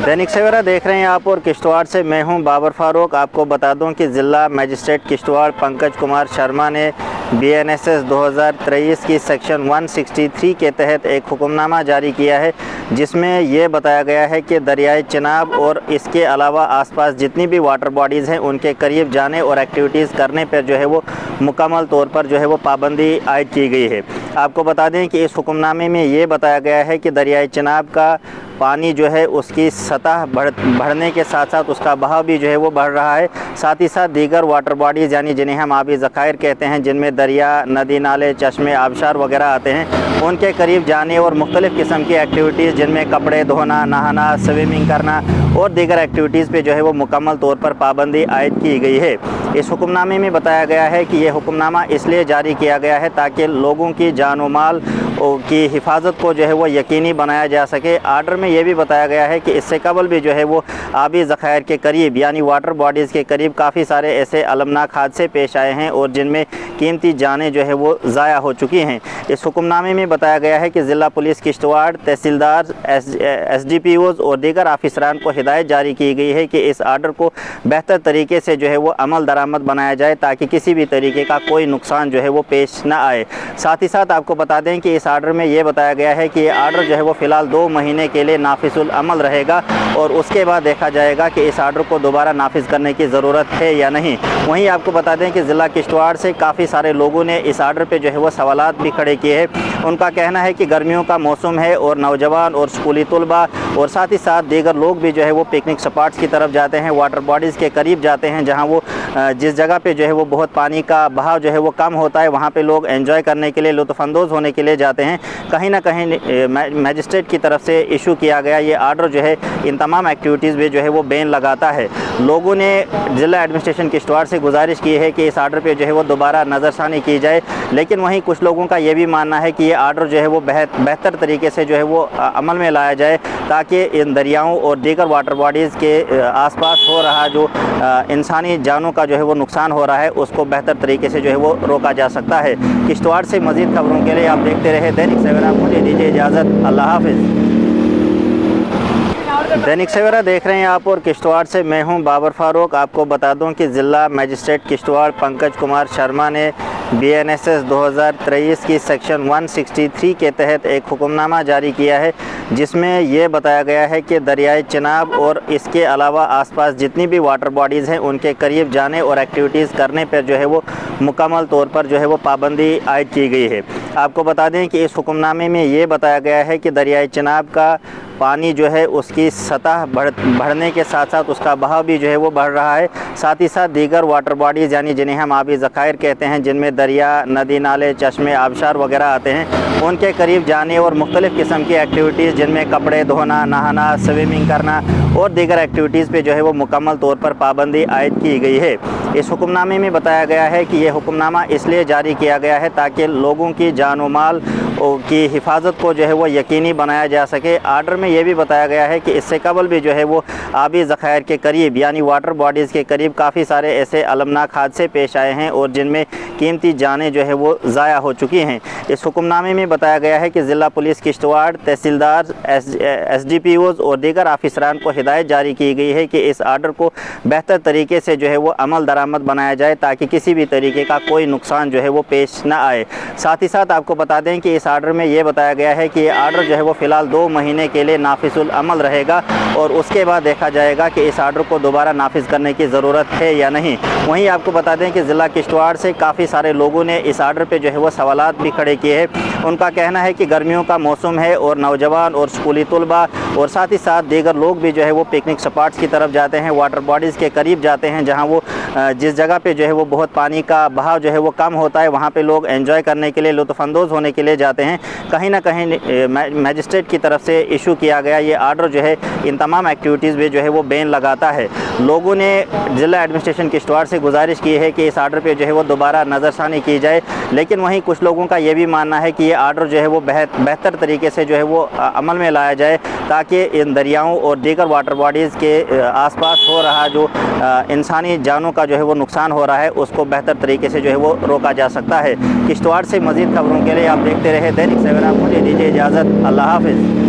दैनिक सवेरा देख रहे हैं आप और किश्तवाड़ से मैं हूं बाबर फारूक। आपको बता दूं कि ज़िला मजिस्ट्रेट किश्तवाड़ पंकज कुमार शर्मा ने BNSS 2023 की सेक्शन 163 के तहत एक हुक्मनामा जारी किया है, जिसमें ये बताया गया है कि दरियाए चिनाब और इसके अलावा आसपास जितनी भी वाटर बॉडीज़ हैं उनके करीब जाने और एक्टिविटीज़ करने पर जो है वो मुकम्मल तौर पर जो है वो पाबंदी आयद की गई है। आपको बता दें कि इस हुक्मनामे में ये बताया गया है कि दरियाए चिनाब का पानी जो है उसकी सतह बढ़ने के साथ साथ उसका बहाव भी जो है वो बढ़ रहा है। साथ ही साथ दीगर वाटर बॉडीज़ यानी जिन्हें हम आबी ज़खायर कहते हैं, जिनमें दरिया, नदी नाले, चश्मे, आबशार वगैरह आते हैं, उनके करीब जाने और मुख्तलिफ़ किस्म की एक्टिविटीज़ जिनमें कपड़े धोना, नहाना, स्विमिंग करना और दीगर एक्टिविटीज़ पे जो है वो मुकम्मल तौर पर पाबंदी आयद की गई है। इस हुक्मनामे में बताया गया है कि यह हुक्मनामा इसलिए जारी किया गया है ताकि लोगों की जान व माल की हिफाजत को जो है वो यकीनी बनाया जा सके। आर्डर में यह भी बताया गया है कि इससे कबल भी जो है वो आबी ज़खायर के करीब यानी वाटर बॉडीज़ के करीब काफ़ी सारे ऐसे अलमनाक हादसे पेश आए हैं और जिनमें कीमती जानें जो है वो ज़ाया हो चुकी हैं। इस हुक्मनामे में बताया गया है कि ज़िला पुलिस किश्तवाड़, तहसीलदार, SDPOs और दीगर आफिसरान को हिदायत जारी की गई है कि इस आर्डर को बेहतर तरीके से जो है वो अमल दरामद बनाया जाए ताकि किसी भी तरीके का कोई नुकसान जो है वो पेश ना आए। साथ ही साथ आपको बता दें कि इस आर्डर में ये बताया गया है कि ये आर्डर जो है वो फ़िलहाल 2 महीने के लिए नाफिजुल अमल रहेगा और उसके बाद देखा जाएगा कि इस आर्डर को दोबारा नाफिज करने की ज़रूरत है या नहीं। वहीं आपको बता दें कि ज़िला किश्तवाड़ से काफ़ी सारे लोगों ने इस आर्डर पे जो है वो सवालात भी खड़े किए हैं। उनका कहना है कि गर्मियों का मौसम है और नौजवान और स्कूली तलबा और साथ ही साथ दीगर लोग भी जो है वो पिकनिक स्पॉट्स की तरफ जाते हैं, वाटर बॉडीज़ के करीब जाते हैं, जहाँ वो जिस जगह पे जो है वो बहुत पानी का बहाव जो है वो कम होता है, वहाँ पे लोग एंजॉय करने के लिए, लुत्फ़अंदोज़ होने के लिए जाते हैं। कहीं ना कहीं मैजिस्ट्रेट की तरफ से इशू किया गया ये आर्डर जो है इन तमाम एक्टिविटीज़ में जो है वो बैन लगाता है। लोगों ने ज़िला एडमिनिस्ट्रेशन किश्तवाड़ से गुजारिश की है कि इस आर्डर पे जो है वो दोबारा नज़रसानी की जाए, लेकिन वहीं कुछ लोगों का ये भी मानना है कि ये आर्डर जो है वो बेहतर तरीके से जो है वो अमल में लाया जाए ताकि इन दरियाओं और दीगर वाटर बॉडीज़ के आसपास हो रहा जो इंसानी जानों का जो है वो नुकसान हो रहा है उसको बेहतर तरीके से जो है वो रोका जा सकता है। किश्तवाड़ से मज़ीद खबरों के लिए आप देखते रहे दैनिक सवेरा। मुझे दीजिए इजाज़त, अल्लाह हाफ़िज़। दैनिक सवेरा देख रहे हैं आप और किश्तवाड़ से मैं हूं बाबर फारूक। आपको बता दूं कि ज़िला मजिस्ट्रेट किश्तवाड़ पंकज कुमार शर्मा ने BNSS 2023 की सेक्शन 163 के तहत एक हुक्मनामा जारी किया है, जिसमें ये बताया गया है कि दरियाए चिनाब और इसके अलावा आसपास जितनी भी वाटर बॉडीज़ हैं उनके करीब जाने और एक्टिविटीज़ करने पर जो है वो मुकम्मल तौर पर जो है वो पाबंदी आयद की गई है। आपको बता दें कि इस हुक्मनामे में ये बताया गया है कि दरियाए चिनाब का पानी जो है उसकी सतह बढ़ने के साथ साथ उसका बहाव भी जो है वो बढ़ रहा है। साथ ही साथ दीगर वाटर बॉडीज़ यानी जिन्हें हम आबी ज़खायर कहते हैं, जिनमें दरिया, नदी नाले, चश्मे, आबशार वगैरह आते हैं, उनके करीब जाने और मुख्तलिफ़ किस्म की एक्टिविटीज़ जिनमें कपड़े धोना, नहाना, स्विमिंग करना और दीगर एक्टिविटीज़ पे जो है वो मुकम्मल तौर पर पाबंदी आयद की गई है। इस हुक्मनामे में बताया गया है कि यह हुक्मनामा इसलिए जारी किया गया है ताकि लोगों की जान व माल की हिफाजत को जो है वो यकीनी बनाया जा सके। आर्डर में यह भी बताया गया है कि इससे कबल भी जो है वो आबी ज़खायर के करीब यानी वाटर बॉडीज़ के करीब काफ़ी सारे ऐसे अलमनाक हादसे पेश आए हैं और जिनमें कीमती जानें जो है वो ज़ाया हो चुकी हैं। इस हुक्मनामे में बताया गया है कि ज़िला पुलिस किश्तवाड़, तहसीलदार, SDPOs और दीगर आफिसरान को हिदायत जारी की गई है कि इस आर्डर को बेहतर तरीके से जो है वो अमल दरामद बनाया जाए ताकि किसी भी तरीके का कोई नुकसान जो है वो पेश ना आए। साथ ही साथ आपको बता दें कि इस आर्डर में ये बताया गया है कि ये आर्डर जो है वो फ़िलहाल 2 महीने के लिए नाफिजुल अमल रहेगा और उसके बाद देखा जाएगा कि इस आर्डर को दोबारा नाफिज करने की ज़रूरत है या नहीं। वहीं आपको बता दें कि ज़िला किश्तवाड़ से काफ़ी सारे लोगों ने इस आर्डर पे जो है वो सवालात भी खड़े किए हैं। उनका कहना है कि गर्मियों का मौसम है और नौजवान और स्कूली तलबा और साथ ही साथ दीगर लोग भी जो है वो पिकनिक स्पॉट्स की तरफ जाते हैं, वाटर बॉडीज़ के करीब जाते हैं, जहाँ वो जिस जगह पे जो है वो बहुत पानी का बहाव जो है वो कम होता है, वहाँ पे लोग एंजॉय करने के लिए, लुत्फ़अंदोज़ होने के लिए जाते हैं। कहीं ना कहीं मैजिस्ट्रेट की तरफ से इशू किया गया ये आर्डर जो है इन तमाम एक्टिविटीज़ में जो है वो बैन लगाता है। लोगों ने ज़िला एडमिनिस्ट्रेशन किश्तवाड़ से गुजारिश की है कि इस आर्डर पे जो है वो दोबारा नज़रसानी की जाए, लेकिन वहीं कुछ लोगों का ये भी मानना है कि ये आर्डर जो है वो बेहतर तरीके से जो है वो अमल में लाया जाए ताकि इन दरियाओं और दीगर वाटर बॉडीज़ के आसपास हो रहा जो इंसानी जानों का जो है वो नुकसान हो रहा है उसको बेहतर तरीके से जो है वो रोका जा सकता है। किश्तवाड़ से मज़ीद खबरों के लिए आप देखते रहे दैनिक सवेरा। मुझे दीजिए इजाज़त, अल्लाह हाफ़िज़।